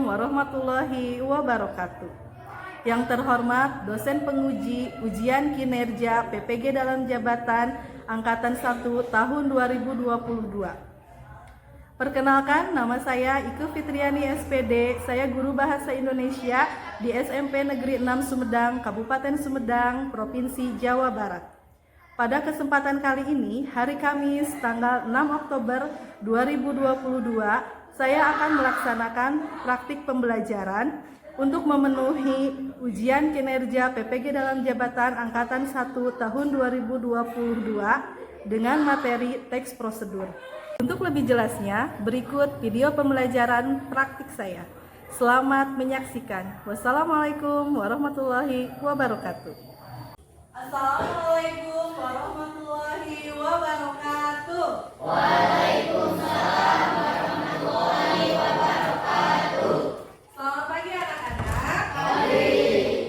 warahmatullahi wabarakatuh. Yang terhormat dosen penguji ujian kinerja PPG dalam jabatan Angkatan 1 tahun 2022. Perkenalkan, nama saya Ike Fitriani SPD, saya guru Bahasa Indonesia di SMP Negeri 6 Sumedang, Kabupaten Sumedang, Provinsi Jawa Barat. Pada kesempatan kali ini, hari Kamis tanggal 6 Oktober 2022, saya akan melaksanakan praktik pembelajaran untuk memenuhi ujian kinerja PPG dalam jabatan Angkatan 1 tahun 2022 dengan materi teks prosedur. Untuk lebih jelasnya, berikut video pembelajaran praktik saya. Selamat menyaksikan. Wassalamualaikum warahmatullahi wabarakatuh. Assalamualaikum warahmatullahi wabarakatuh. Waalaikumsalam warahmatullahi wabarakatuh. Selamat pagi anak-anak. Pagi.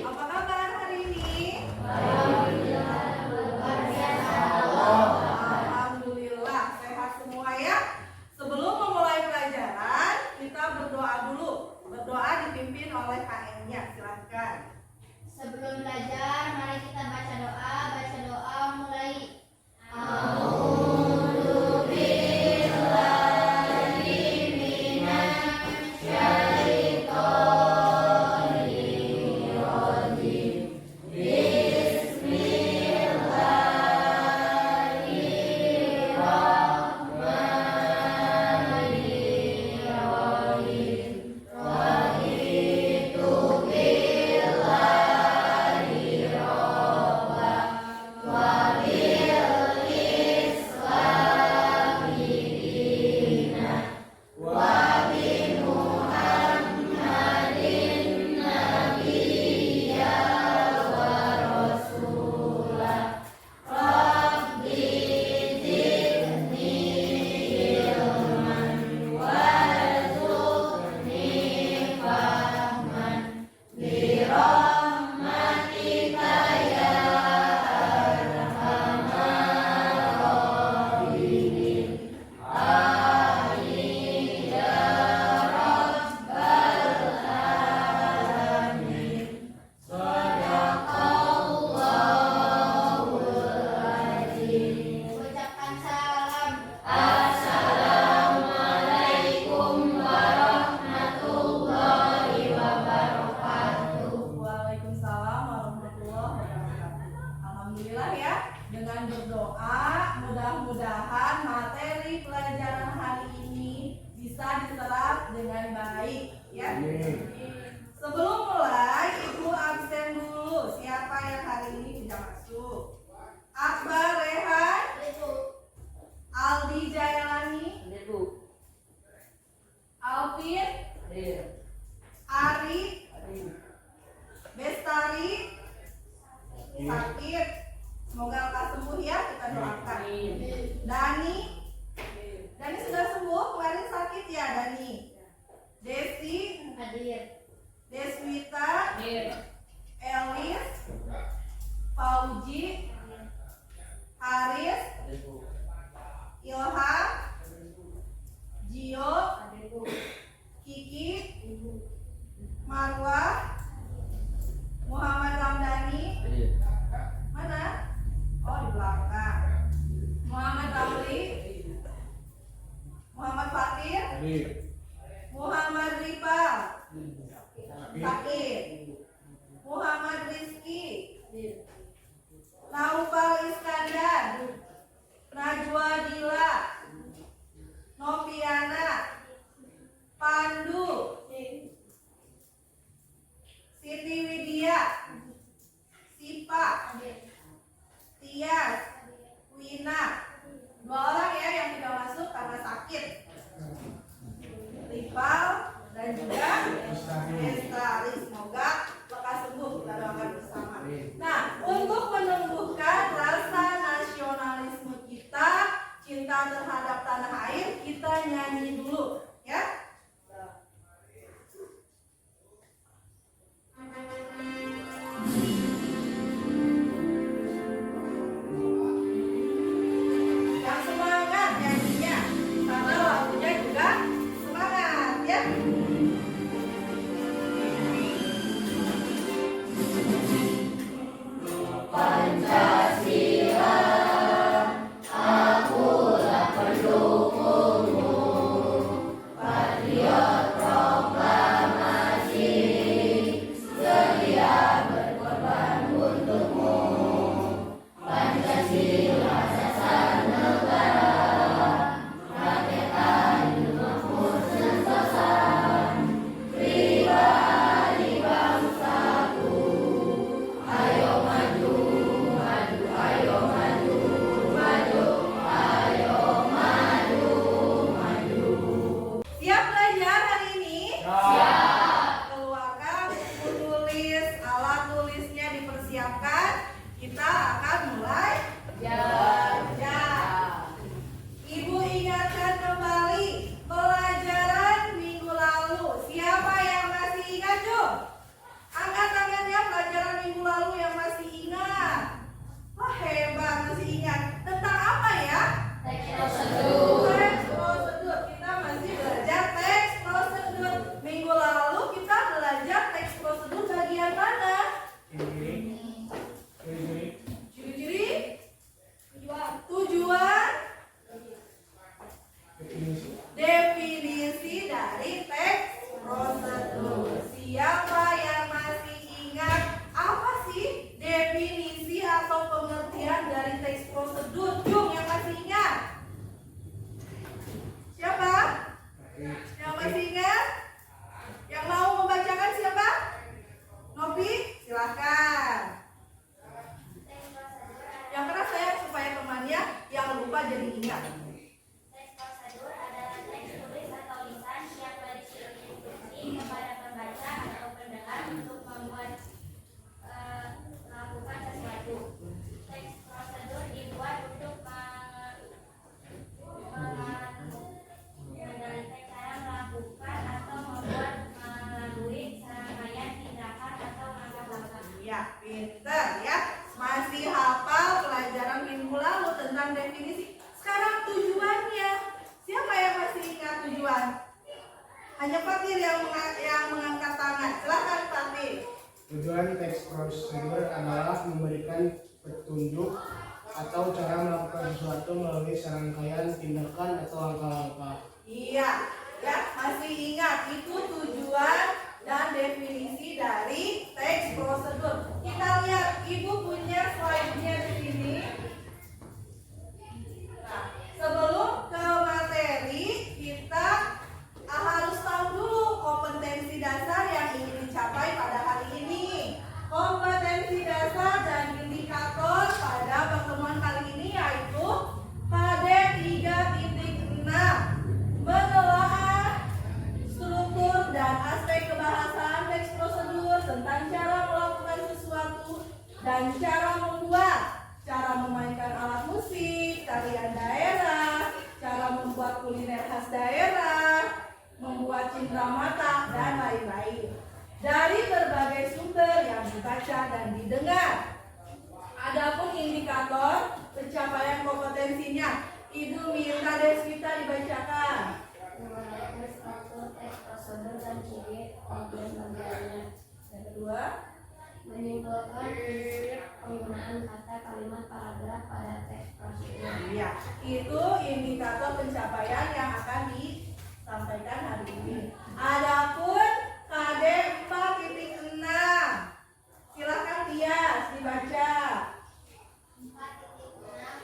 Apa kabar hari ini? Alhamdulillah luar biasa Allah. Alhamdulillah sehat semua ya. Sebelum memulai pelajaran, kita berdoa dulu. Berdoa dipimpin oleh KM-nya. Silakan. Sebelum belajar, mari kita baca doa mulai. Ucapkan salam. Assalamualaikum warahmatullahi wabarakatuh. Waalaikumsalam warahmatullahi wabarakatuh. Alhamdulillah ya. Dengan berdoa, mudah-mudahan materi pelajaran hari ini bisa diserap dengan baik ya. Sebelum mulai, Ibu absen dulu. Siapa yang hari ini tidak masuk? Akbar Rehan, Aldi Jailani, Alvin, Ari, Bestari, sakit. Semoga lekas sembuh ya, kita doakan. Dani sudah sembuh, kemarin sakit ya Dani. Desi, Hadir. Deswita, Elis, Fauji, Haris, Ilham, Gio, Kiki, Marwa, Muhammad Ramdhani, mana? Oh di belakang. Muhammad Ramli, Muhammad Fatir, Muhammad Ripal, sakit. Muhammad Rizki, Naufal Iskandar, Najwa Dila, Noviana, Pandu, Siti Widya, Sipa, Tias, Wina. 2 orang ya yang tidak masuk karena sakit. Ripal dan juga Estari. Semoga lekas sembuh, kita doakan bersama. Nah, untuk menumbuhkan rasa nasionalisme kita, cinta terhadap tanah air, kita nyanyi dulu ya. Yang semangat nyanyinya, karena lagunya juga semangat ya. jadi ingat? Teks prosedur adalah teks tulis atau lisan yang telah diinstruksi kepada pembaca atau pendengar untuk melakukan sesuatu. Teks prosedur dibuat untuk mengendalikan cara melakukan atau membuat melalui serangkaian tindakan atau langkah-langkah. Ya, pinter ya. Masih hafal pelajaran minggu lalu tentang definisi. Sekarang tujuannya. Siapa yang masih ingat tujuan? Hanya Fatir yang mengangkat tangan. Silakan Fatir. Tujuan teks prosedur adalah memberikan petunjuk atau cara melakukan sesuatu melalui serangkaian tindakan atau langkah-langkah. Iya, ya masih ingat itu tujuan dan definisi dari teks prosedur. Kita lihat, Ibu punya slide-nya di sini. Nah, sebelum ke materi, kita harus tahu dulu kompetensi dasar yang ingin dicapai pada hari ini. Kompetensi dasar dan indikator pada pertemuan kali ini yaitu KD 3.6, menelaah struktur dan aspek kebahasaan teks prosedur tentang cara melakukan sesuatu dan cara membuat, cara memainkan alat musik, tarian daerah, cara membuat kuliner khas daerah, membuat cindera mata, dan lain-lain. Dari berbagai sumber yang dibaca dan didengar. Adapun indikator pencapaian kompetensinya, Ibu minta Deswita dibacakan. Menggunakan struktur teks prosedur dan ciri bagian-bagiannya. Yang kedua, Menyimpulkan prinsip penggunaan kata, kalimat, paragraf pada teks prosedur. iya, itu indikator pencapaian yang akan disampaikan hari ini. Adapun KD 4.6, silakan Tias dibaca. 4.6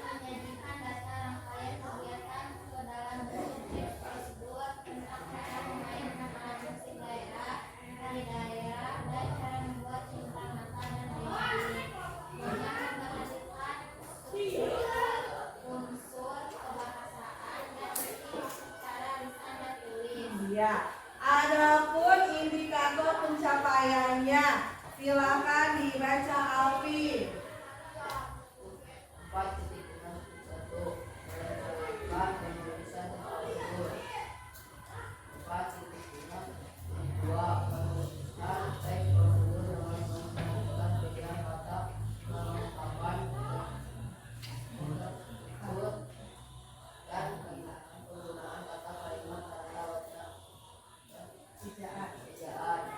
menjadikan dasar rangkaian kegiatan ke dalam bentuk teks prosedur tentang cara memainkan alat musik daerah, tari daerah, dan cara membuat cindera mata dan lain-lain. Dengan memperhatikan unsur kebahasaan dan secara lisan dan tulis. Iya. Adapun indikator pencapaiannya, silakan dibaca Alfi. 4.6.1 Melaksanakan penulisan prosedur. 4.6.2 Menuliskan teks prosedur dengan menggunakan pilihan kata kelengkapan tersebut dan penggunaan kata kalimat tanda baca Ejaan. ejaan.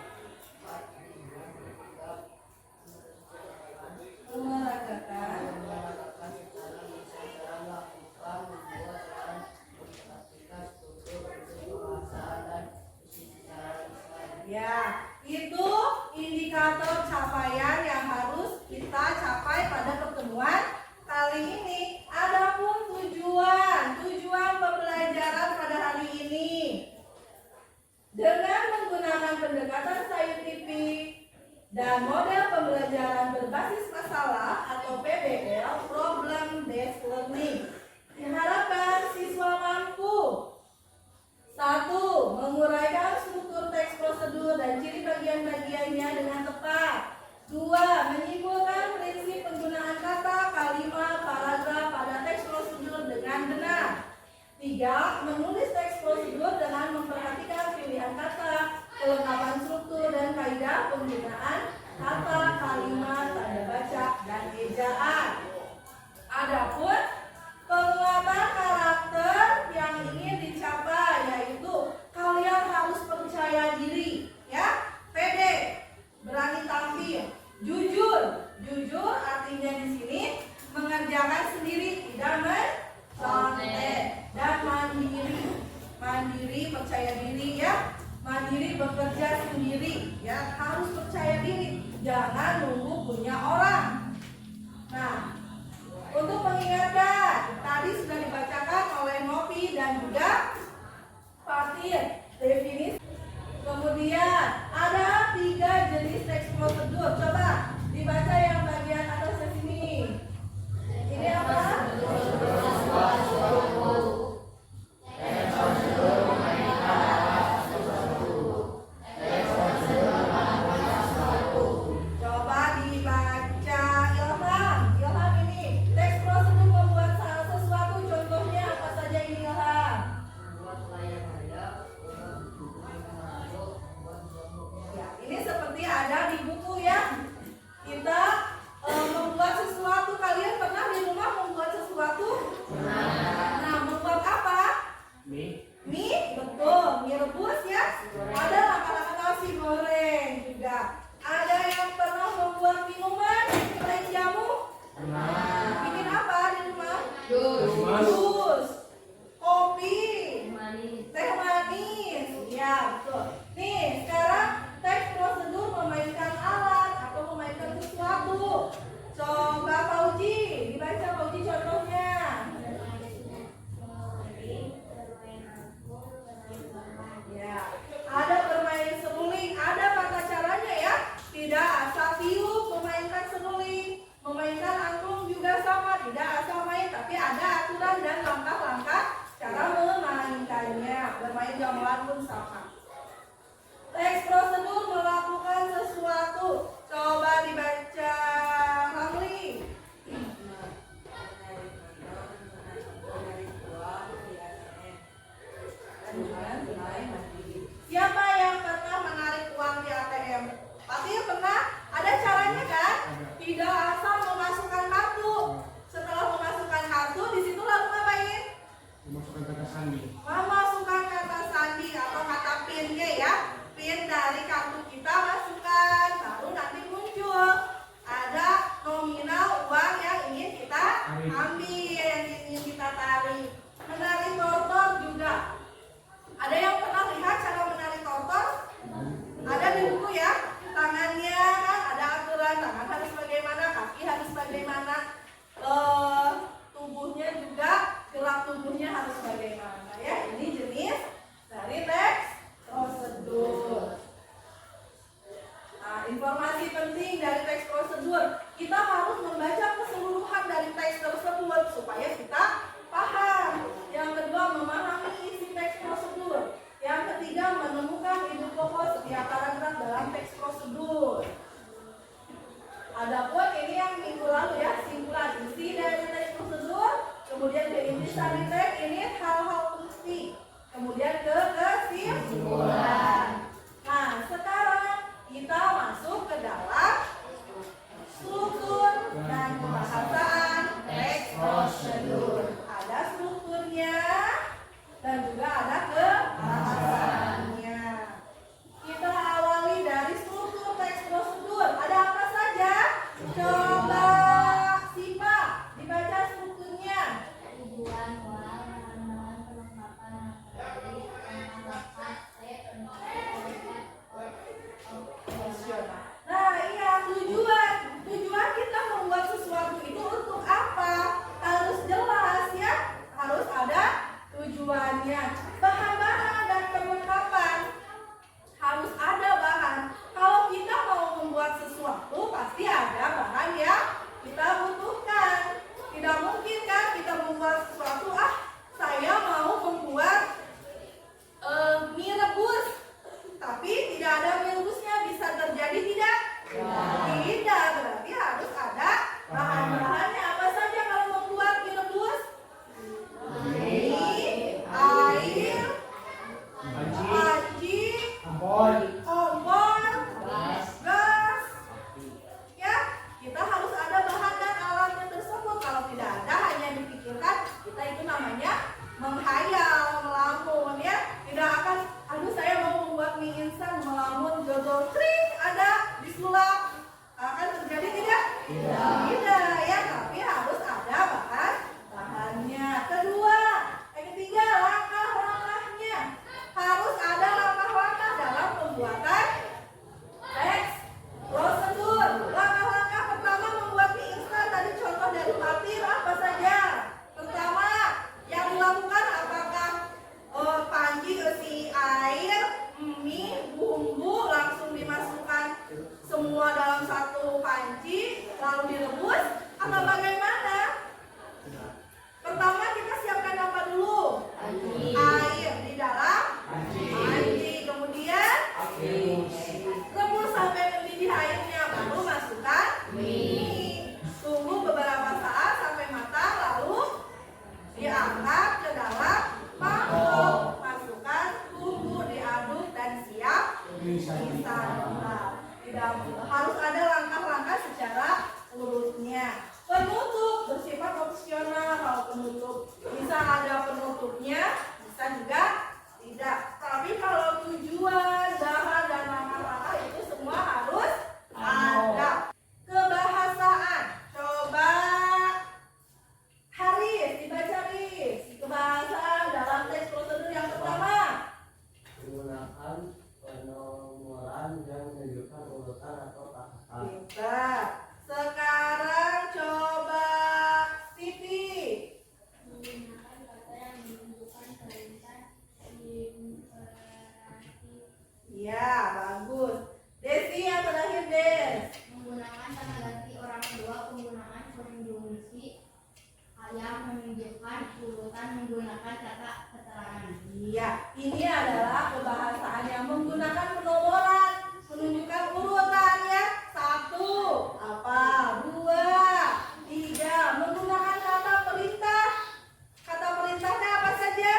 4.6.3 Memeragakan. menggunakan secara lisan cara melakukan, membuat, dan mempraktikkan struktur bahasaan dan isi secara lisan. Ya, itu indikator capaian yang harus kita capai pada pertemuan kali ini. Adapun tujuan pembelajaran pada hari ini dengan menggunakan pendekatan saintifik dan model pembelajaran berbasis masalah atau PBL (Problem Based Learning), diharapkan siswa mampu 1. Menguraikan struktur teks prosedur dan ciri bagian-bagiannya dengan tepat. 2. Menyimpulkan prinsip penggunaan kata, kalimat, paragraf pada teks prosedur dengan benar. 3. Menulis teks prosedur dengan memperhatikan pilihan kata, kelengkapan struktur dan kaidah penggunaan kata, kalimat, tanda baca, dan ejaan. Adapun penguatan karakter yang ingin dicapai yaitu kalian harus percaya diri, ya, pede, berani tampil, jujur artinya di sini mengerjakan sendiri, tidak mencontek, dan mandiri, percaya diri, ya, mandiri bekerja sendiri, ya, harus percaya diri, jangan nunggu punya orang. Nah, untuk mengingatkan, tadi sudah dibacakan oleh Novi dan juga Fatir definisi. Kemudian ada 3 jenis teks prosedur. Coba dibaca yang bagian atas sini. Ini apa? jus, kopi, manis, teh manis. Ya, betul. Nih, sekarang teks prosedur memainkan alat atau memainkan sesuatu. Coba Fauji, dibaca Fauji contohnya. Ya, ada bermain seruling, ada tata caranya ya. Tidak asal tiup memainkan seruling, memainkan angklung juga sama, tidak asal main, tapi ada aturan dan langkah-langkah cara memainkannya. Bermain gamelan pun sama. Teks prosedur melakukan sesuatu. Coba dibaca Ramli. Siapa yang pernah menarik uang di ATM? Pasti pernah. Ada caranya kan? Tidak asal memasukkan kartu. Setelah memasukkan kartu, di situ lalu ngapain? Memasukkan kata sandi. Memasukkan kata sandi atau kata PIN ya. PIN dari kartu kita masukkan, lalu nanti muncul ada nominal uang yang ingin kita ambil, yang ingin kita tarik. Menarik tortor juga. Ada yang pernah lihat cara menarik tortor? Ada di buku ya. Tangannya kan ada aturan, tangan harus bagaimana, kaki harus bagaimana, tubuhnya juga, gerak tubuhnya harus bagaimana ya. Ini jenis dari teks prosedur. Nah, informasi penting dari teks prosedur, kita harus membaca keseluruhan dari teks tersebut supaya kita paham. Yang kedua, memahami isi teks prosedur. Yang ketiga, menemukan ide pokok setiap paragraf dalam teks prosedur. Adapun ini yang minggu lalu ya, simpulan isi dari teks prosedur, kemudian ke inti sari teks, ini hal-hal fungsi, kemudian ke kesimpulan. Nah, sekarang kita masuk ke dalam struktur dan pembahasan teks prosedur. Ada strukturnya dan juga ada kebahasaannya. Kita awali dari struktur teks prosedur. Ada apa saja? Coba Sipa dibaca strukturnya. Tujuan, uang, penanaman, perlengkapan, materi, langkah-langkah, step, Fungsional. Nah, iya, tujuan kita membuat sesuatu itu untuk apa? Harus jelas ya, harus ada tujuannya. Bahan-bahan dan perlengkapan harus ada bahan. Kalau kita mau membuat sesuatu, pasti ada bahan yang kita butuhkan. Tidak mungkin kan kita membuat sesuatu, saya mau membuat mie rebus, tapi tidak ada mie rebusnya, bisa terjadi tidak? Tidak, berarti harus ada bahan-bahannya. Apa saja kalau membuat mie rebus? Mie, air, panci, kompor, gas. Ya, kita harus ada bahan dan alatnya tersebut. Kalau tidak ada, hanya dipikirkan, kita itu namanya menghayal, melamun ya. Tidak akan, aduh saya mau membuat mie instan, melamun, jodol, kring, ada disulap. Akan terjadi tidak? Tidak ya, tapi harus ada bahannya. Ketiga, langkah-langkahnya. Harus ada langkah-langkah dalam pembuatan teks prosedur. Langkah-langkah pertama membuat mie instan, tadi contoh dari Fatir apa saja? Pertama, yang dilakukan apakah panci isi air, mie, bumbu langsung dimasukkan semua dalam satu panci lalu direbus atau bagaimana? Pertama kita siapkan apa dulu? Air di dalam panci, kemudian rebus sampai mendidih airnya, baru masukkan mie. Tunggu beberapa saat sampai matang, lalu diangkat ke dalam mangkok, masukkan bumbu, diaduk dan siap disantap. Tidak harus ada langkah-langkah secara urutnya. Penutup bersifat opsional. Kalau penutup bisa ada penutupnya, bisa juga tidak. Tapi kalau tujuan, bahan dan langkah-langkah itu semua harus ada. Kebahasaan. Coba Haris dibaca Haris. menunjukkan urutan menggunakan kata keterangan. Iya, ini adalah kebahasaan yang menggunakan penomoran, menunjukkan urutannya. 1, apa? 2, 3, menggunakan kata perintah. Kata perintahnya apa saja?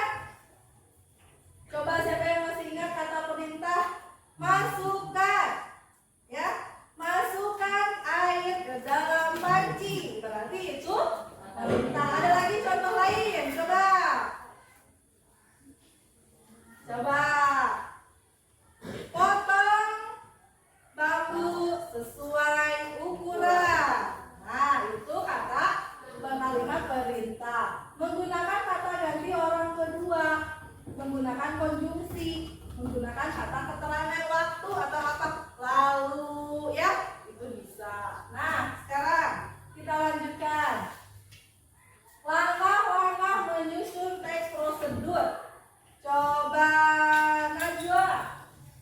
Coba siapa yang masih ingat kata perintah? Masukkan, ya, masukkan air ke dalam panci. Berarti itu perintah. Ada lagi contoh lain, coba. Coba potong bambu sesuai ukuran. Nah, itu kata penerima perintah. Menggunakan kata ganti orang kedua, menggunakan konjungsi, menggunakan kata keterangan waktu atau kata lalu, ya, itu bisa. Nah, sekarang kita lanjutkan. Langkah-langkah menyusun teks prosedur. Coba Najwa,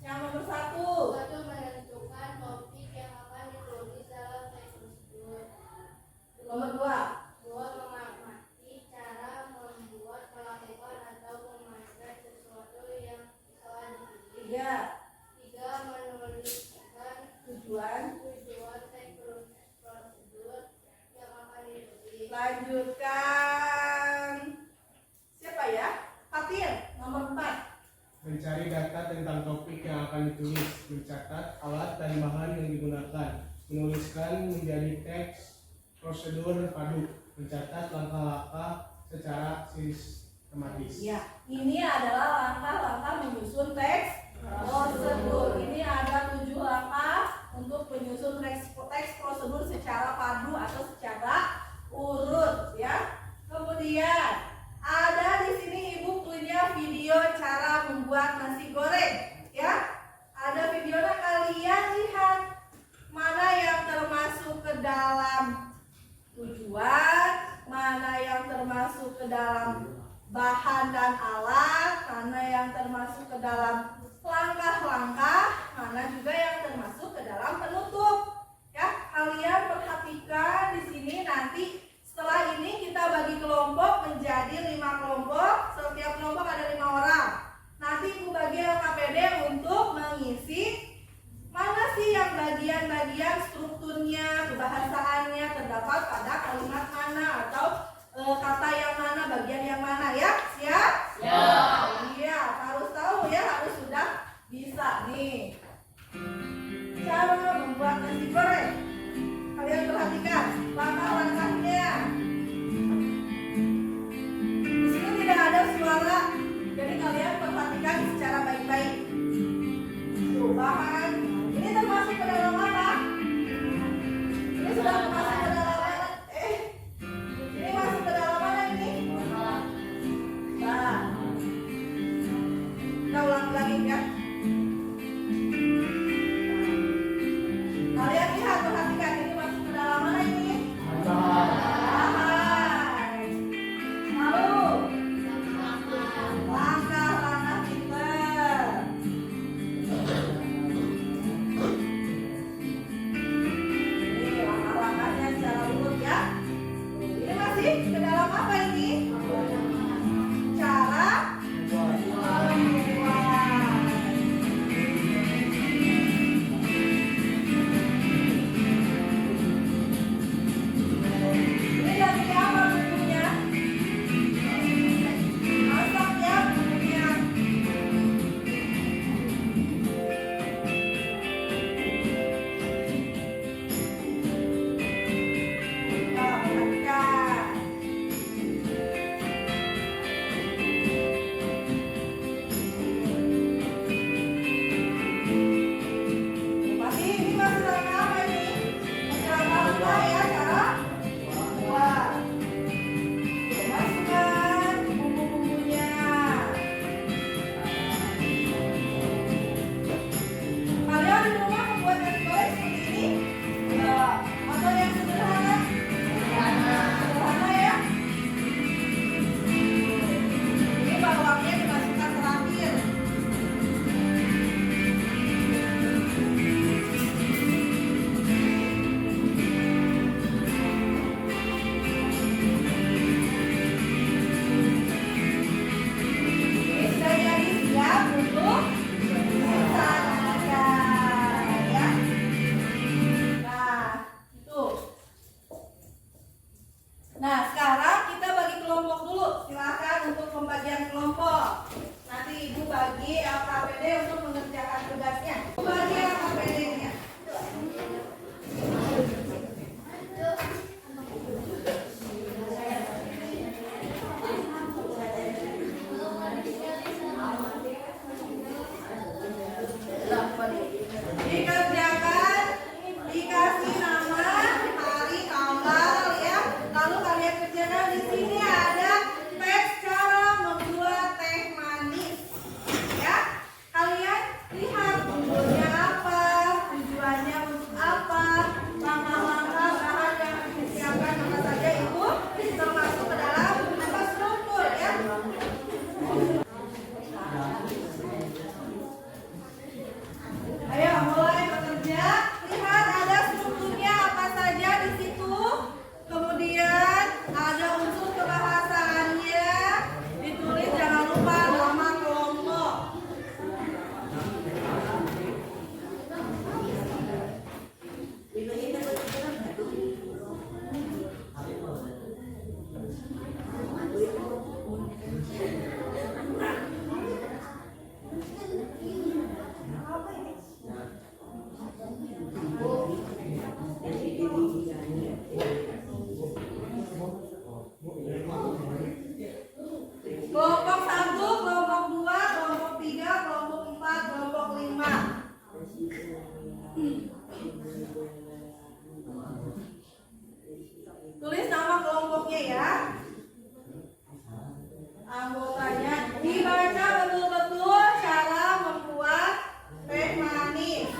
yang nomor 1. Satu, menentukan topik yang akan ditulis dalam teks prosedur. Nomor 2. 2, mengamati cara membuat, melakukan atau memainkan sesuatu yang telah dipilih. 3, menuliskan Tujuan. teks prosedur yang akan ditulis. Lanjutkan. Siapa ya? Fatir, nomor 4. Mencari data tentang topik yang akan ditulis, mencatat alat dan bahan yang digunakan, menuliskan menjadi teks prosedur padu, mencatat langkah-langkah secara sistematis. Ya, ini adalah langkah-langkah menyusun teks prosedur. Ini ada 7 langkah untuk menyusun teks prosedur secara padu atau secara urut, ya. Kemudian ada di sini Ibu punya video cara membuat nasi goreng, ya. Ada videonya, kalian lihat mana yang termasuk ke dalam tujuan, mana yang termasuk ke dalam bahan dan alat, mana yang termasuk ke dalam langkah-langkah, mana juga yang termasuk ke dalam penutup. Ya, kalian perhatikan di sini. Nanti setelah ini kita bagi kelompok menjadi 5 kelompok. Setiap kelompok ada 5 orang. Nanti Ibu bagi LKPD untuk mengisi mana sih yang bagian-bagian strukturnya, kebahasaannya terdapat pada kalimat mana atau kata yang mana, bagian yang mana, ya? Siap? Ya. Iya, harus tahu ya, harus sudah bisa nih. Cara membuat nasi goreng. Kalian perhatikan langkah-langkahnya. pembagian kelompok. Nanti ibu bagi LKPD untuk mengerjakan tugasnya. Ibu bagi LKPD-nya. Dikerjakan, dikasih nama, hari, tanggal ya. Lalu kalian kerjakan di sini ada teks cara membuat teh manis. Ya, kalian lihat tujuannya apa, tujuannya untuk apa, langkah-langkah bahan yang disiapkan apa saja itu termasuk ke dalam apa struktur ya. Ayo mulai bekerja. Lihat ada strukturnya apa saja di situ. Kemudian ada unsur kebahasaannya. Ditulis jangan lupa nama kelompok. Kelompok 1, kelompok 2, kelompok 3, kelompok 4, kelompok 5. Tulis nama kelompoknya ya. Anggotanya dibaca betul-betul cara membuat teh manis.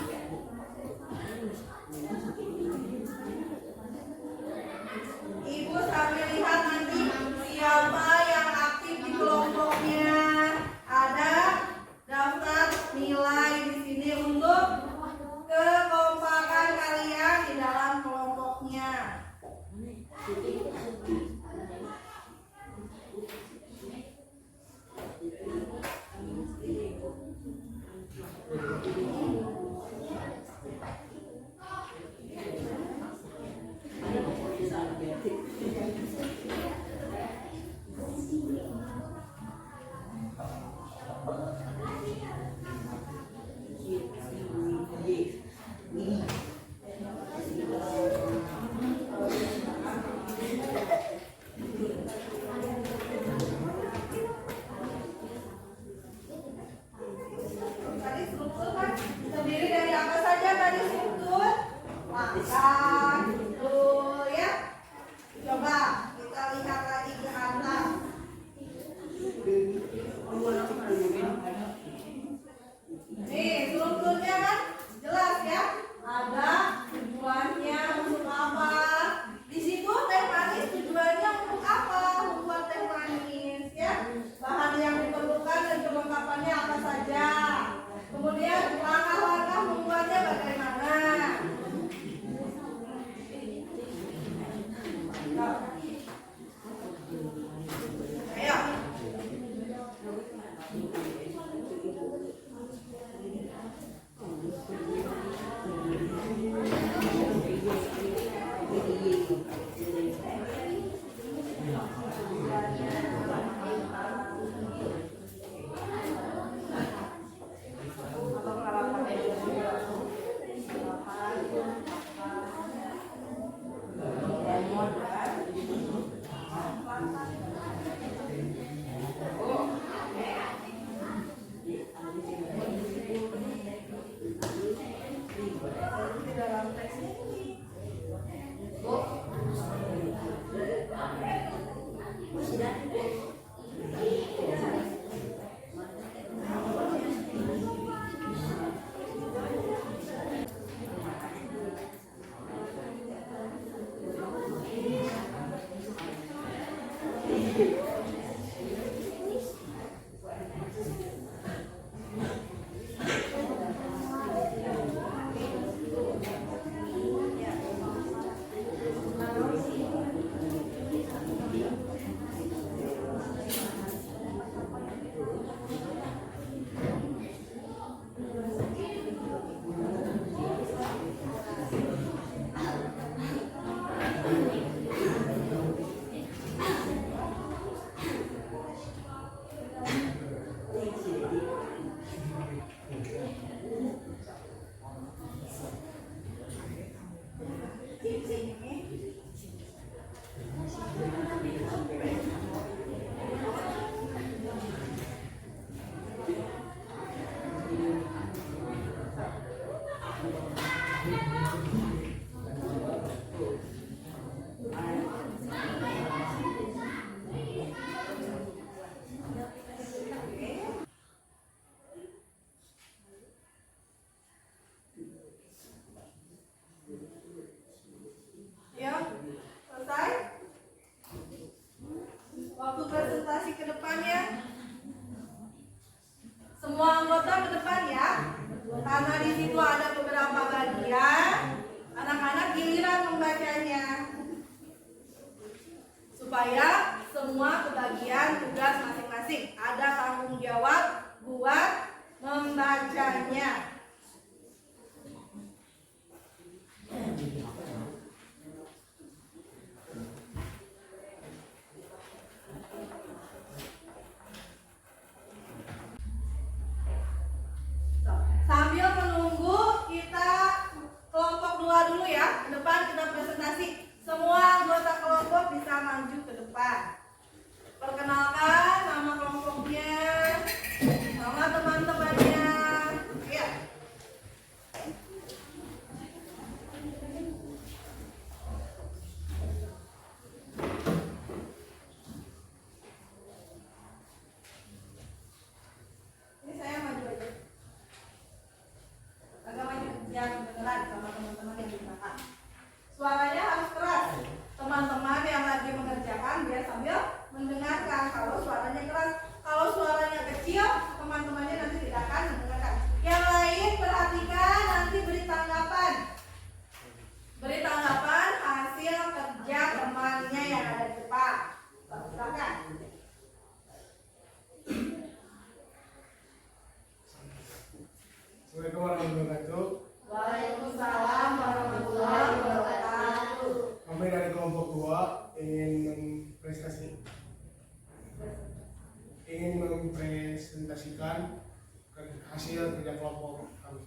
Ibu sambil lihat nanti siapa yang aktif di kelompoknya. Ada daftar nilai di sini untuk kekompakan kalian di dalam kelompoknya. Tadi struktur kan terdiri dari apa saja tadi struktur? Makan, betul ya. Coba kita lihat lagi ke atas. Nih strukturnya kan jelas ya. Ada tujuannya untuk apa. Di situ teh manis tujuannya untuk apa? Membuat teh manis ya. Bahan yang diperlukan dan kelengkapannya apa saja. Kemudian langkah-langkah membuatnya bagaimana. Ayo. untuk presentasi ke depannya. Semua anggota ke depan ya. Karena di situ ada beberapa bagian, anak-anak giliran membacanya. Supaya semua kebagian tugas masing-masing. Ada tanggung jawab buat membacanya. Sambil menunggu kita kelompok 2 dulu ya. Ke depan kita presentasi. Semua anggota kelompok bisa maju ke depan. Perkenalkan nama kelompoknya, nama teman-temannya. Ya. Ini saya maju aja. Agak maju yang beneran sama teman-teman yang di belakang. Suaranya harus keras. Teman-teman yang lagi mengerjakan biar sambil mendengarkan. Kalau suaranya keras, kalau suaranya kecil, teman-temannya nanti tidak akan mendengarkan. Yang lain perhatikan, nanti beri tanggapan. Beri tanggapan hasil kerja temannya yang ada di depan. Silakan. Assalamualaikum warahmatullahi wabarakatuh. Waalaikumsalam warahmatullahi wabarakatuh. Kami dari kelompok 2 ingin mempresentasikan hasil kerja kelompok kami.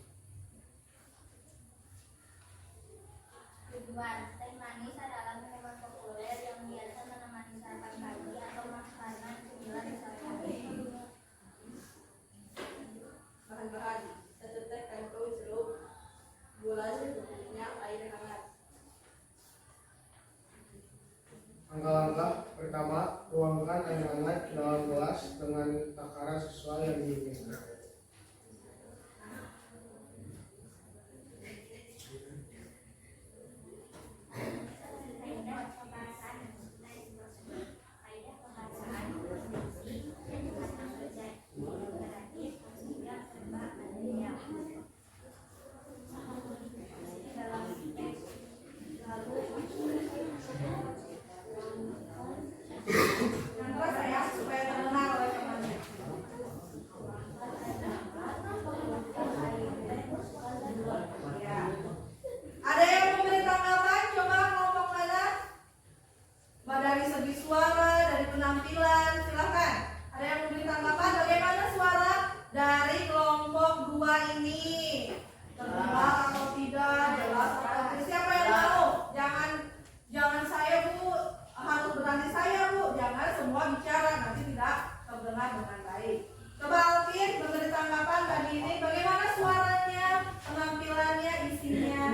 Tujuan, teh manis adalah minuman populer yang biasa menemani sarapan pagi atau makanan cemilan sehari-hari. Bahan-bahan setetek, tempe, jeruk, gula, minyak, air hangat. Langkah-langkah pertama, tuangkan air hangat ke dalam gelas dengan takaran sesuai yang diinginkan. Yang keras ya, supaya terdengar oleh temannya. Ya. Ada yang memberi tanggapan? Coba kelompok mana? Dari segi suara, dari penampilan, silakan. Ada yang memberi tanggapan? Bagaimana suara dari kelompok 2 ini? Terdengar atau tidak? Jelas atau tidak? Siapa yang tahu? Jangan saya Bu, harus berani saya Bu. Jangan semua bicara, nanti tidak terdengar dengan baik. Coba Alvin memberi tanggapan tadi ini. Bagaimana suaranya, penampilannya, isinya?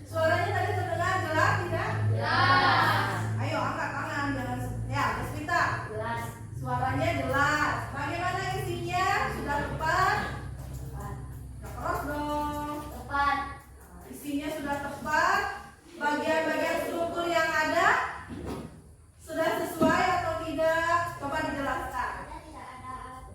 Suaranya tadi terdengar jelas tidak? Jelas. Ayo angkat tangan, jangan ya, Deswita. Jelas. Suaranya jelas. Bagaimana isinya? Sudah tepat? Gak keras dong. Tepat. Isinya sudah tepat. Bagian-bagian struktur yang ada sudah sesuai atau tidak? Coba dijelaskan. Ada tidak ada alat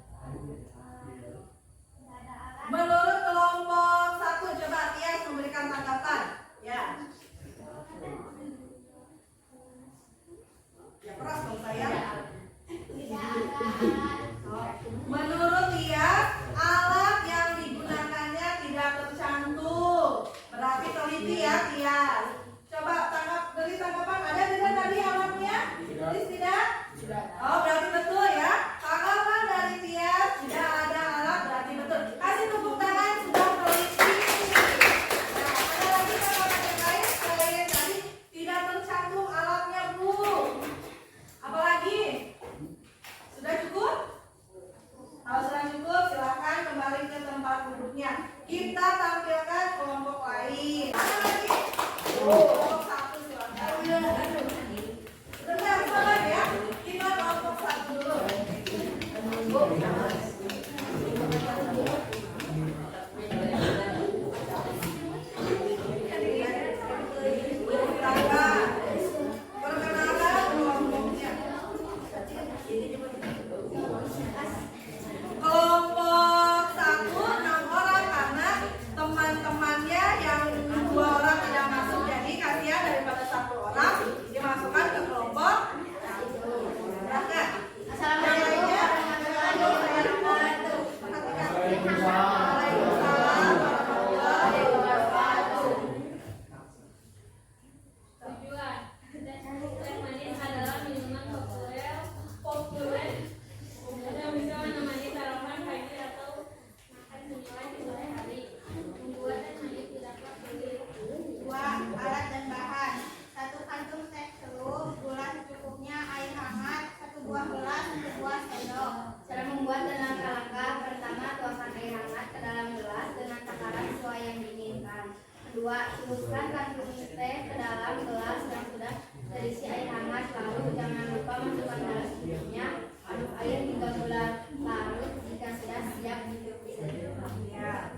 Celupkan kandung teh ke dalam gelas yang sudah terisi air hangat. Lalu jangan lupa masukkan dalam secukupnya. Aduk air hingga gula larut. Jika sudah siap, bisa dimakan. Ya.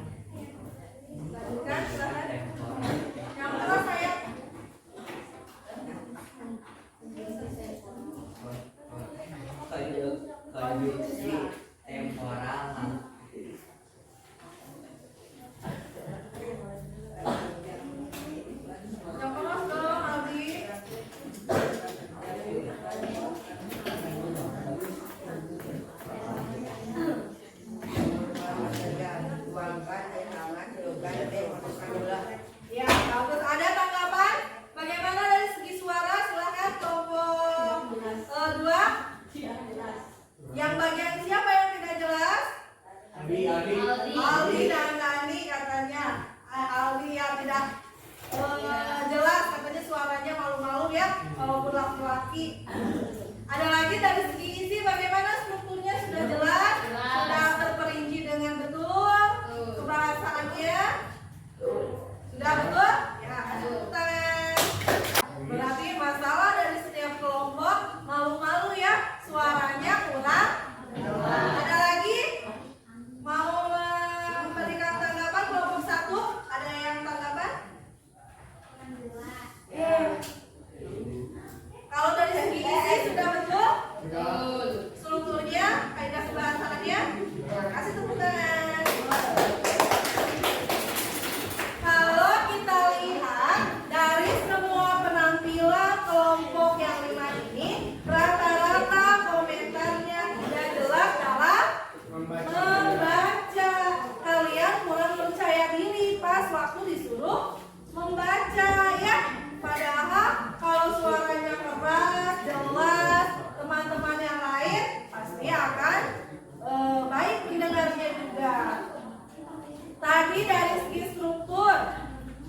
Lanjutkan, silakan. Yang keras saya. Konduksi temporal. Yang keras dong, Aldi. Ya, bagus. Ada tanggapan? Bagaimana dari segi suara? Silakan kelompok dua. Yang bagian siapa yang tidak jelas? Aldi dan Dani katanya. Aldi yang tidak jelas katanya suaranya malu-malu ya, walaupun laki-laki. Ada lagi dari segi isi bagaimana strukturnya sudah jelas? Sudah terperinci dengan betul? Kebahasaannya sudah betul? Ya, kasih tepuk tangan. Berarti masalah dari setiap kelompok malu-malu ya, suaranya kurang. Ada lagi? Mau memberikan tanggapan kelompok satu? Ada yang tanggapan? Kalau dari segi isi sudah betul? Strukturnya, kaidah kebahasaannya? Ya, kasih tepuk tangan. Kalau kita lihat dari semua penampilan kelompok yang 5 ini, rata-rata komentarnya tidak jelas dalam membaca. Kalian kurang percaya diri pas waktu disuruh membaca ya. Padahal kalau suaranya keras, jelas, teman-teman yang lain pasti akan baik mendengarnya juga. Tadi dari segi struktur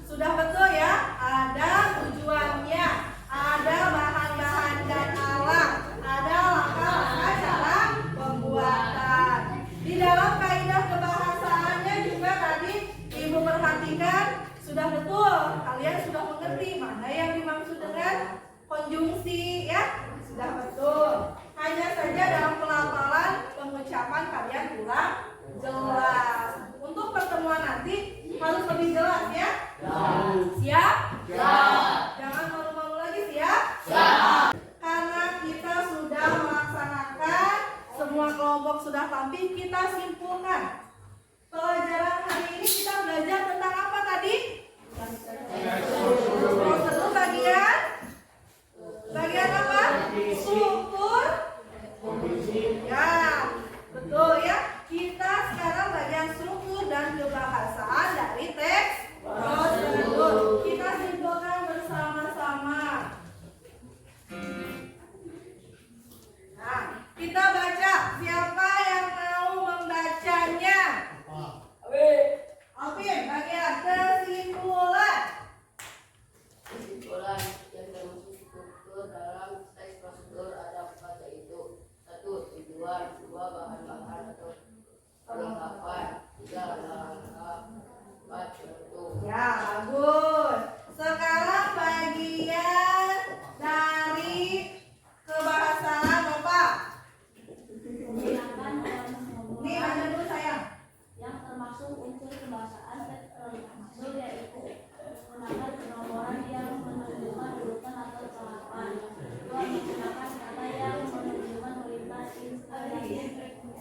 sudah betul ya. Ada tujuannya, ada bahan-bahan dan alat, ada langkah-langkah cara pembuatan. Di dalam kaidah kebahasaannya juga tadi Ibu perhatikan sudah betul. Kalian sudah mengerti mana yang dimaksud dengan konjungsi ya. Sudah betul. Hanya saja dalam pelafalan pengucapan kalian kurang jelas. Untuk pertemuan nanti harus lebih jelas ya. Siap? Jangan malu-malu lagi, siap? Karena kita sudah melaksanakan, semua kelompok sudah tampil, kita simpulkan. Pelajaran hari ini kita belajar tentang apa tadi? Prosedur bagian apa? Struktur. Ya, betul ya. Kita sekarang bagian struktur dan kebahasaan dari teks prosedur. Kita simpulkan bersama-sama. Nah, kita baca. Siapa yang mau membacanya? Alvin, bagian kesimpulan. Kesimpulan yang termasuk struktur dalam teks prosedur ada 4, yaitu 1. Tujuan, 2. Bahan-bahan atau perlengkapan, 3. Langkah, 4. Bentuk. Ya, bagus. Sekarang bagian dari kebahasaan Bapak. Nih, ada dulu sayang. Yang termasuk unsur kebahasaan teks prosedur yaitu menggunakan penomoran yang menunjukkan urutan atau tahapan. 2. Menggunakan kata yang menunjukkan perintah instansi.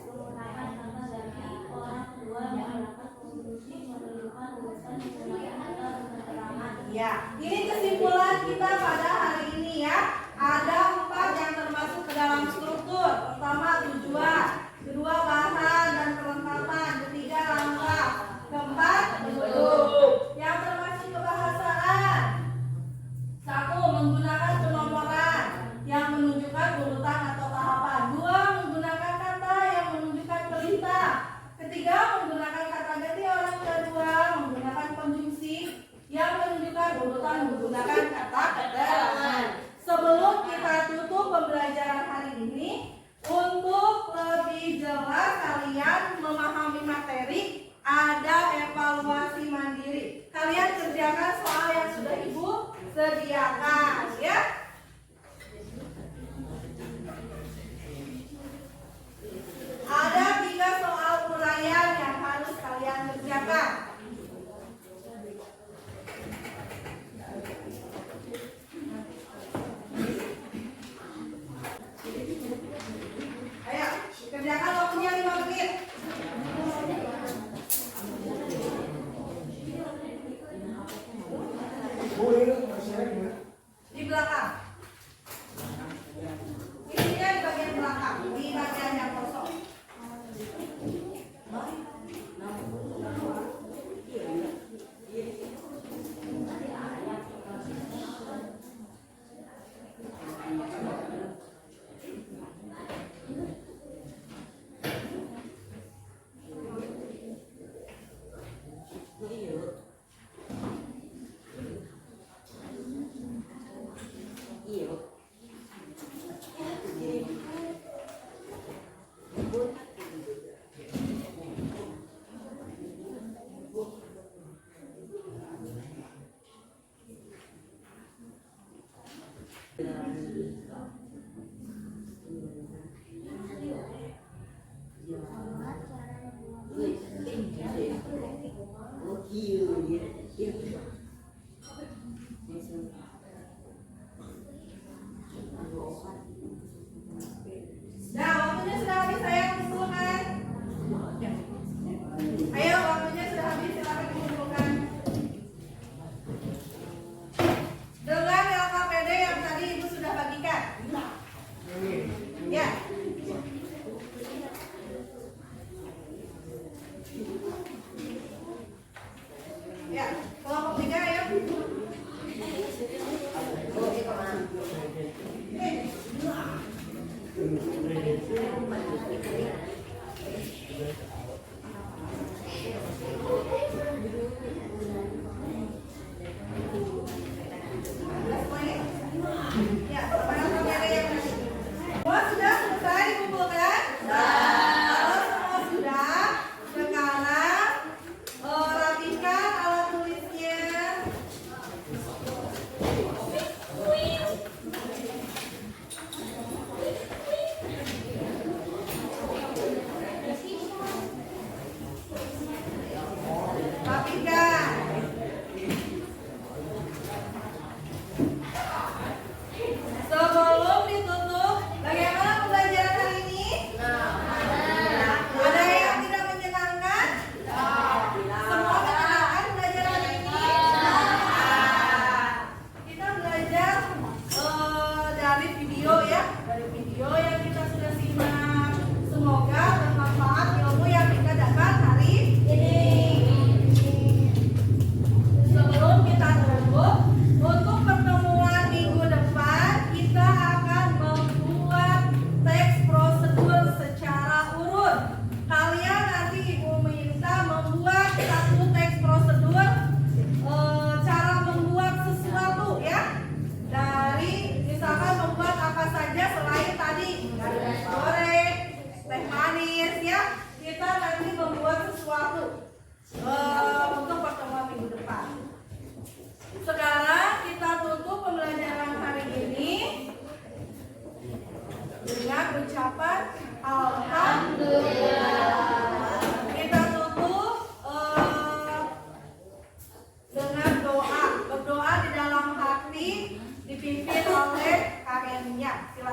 Menggunakan kata dari orang. 2. Menggunakan konjungsi menunjukkan urutan menggunakan kata keterangan. Ya, ini kesimpulan kita pada hari ini ya. Ada 4 yang termasuk ke dalam struktur. Pertama tujuan, kedua bahan dan perlengkapan, ketiga langkah, keempat bentuk. Yang termasuk kebahasaan, 1. Menggunakan penomoran yang menunjukkan urutan atau tahapan. 2. Menggunakan kata yang menunjukkan perintah. Ketiga, menggunakan kata ganti orang. Kedua, menggunakan konjungsi yang menunjukkan urutan Silakan waktunya 5 menit. Di belakang. Isinya di bagian belakang, di bagian yang kosong. Nah, waktunya sudah habis, saya kumpulkan. Ayo, waktunya sudah habis, silakan kumpulkan. Dengan LKPD yang tadi Ibu sudah bagikan. Ya. Ya, kelompok 3 ayo. Ya, semua sudah selesai dikumpulkan? Kalau semua sudah, sekarang rapikan alat tulisnya. Rapikan. Sebelum ditutup, bagaimana pembelajaran hari ini? Ada yang tidak menyenangkan? Semua menyenangkan pembelajaran hari ini? Kita belajar dari video ya, dari video yang kita sudah simak. Semoga bermanfaat ilmu yang kita dapat hari ini. Sebelum kita tutup, untuk pertemuan minggu depan kita akan membuat teks prosedur secara urut. Kalian nanti Ibu minta membuat satu teks prosedur cara membuat sesuatu ya. Dari misalkan membuat apa saja selain tadi dari nasi goreng, teh manis ya. Kita nanti membuat sesuatu untuk pertemuan minggu depan. Sekarang kita tutup pembelajaran hari ini dengan ucapan Alhamdulillah. Kita tutup dengan doa. Berdoa di dalam hati dipimpin oleh kakeknya. Silakan.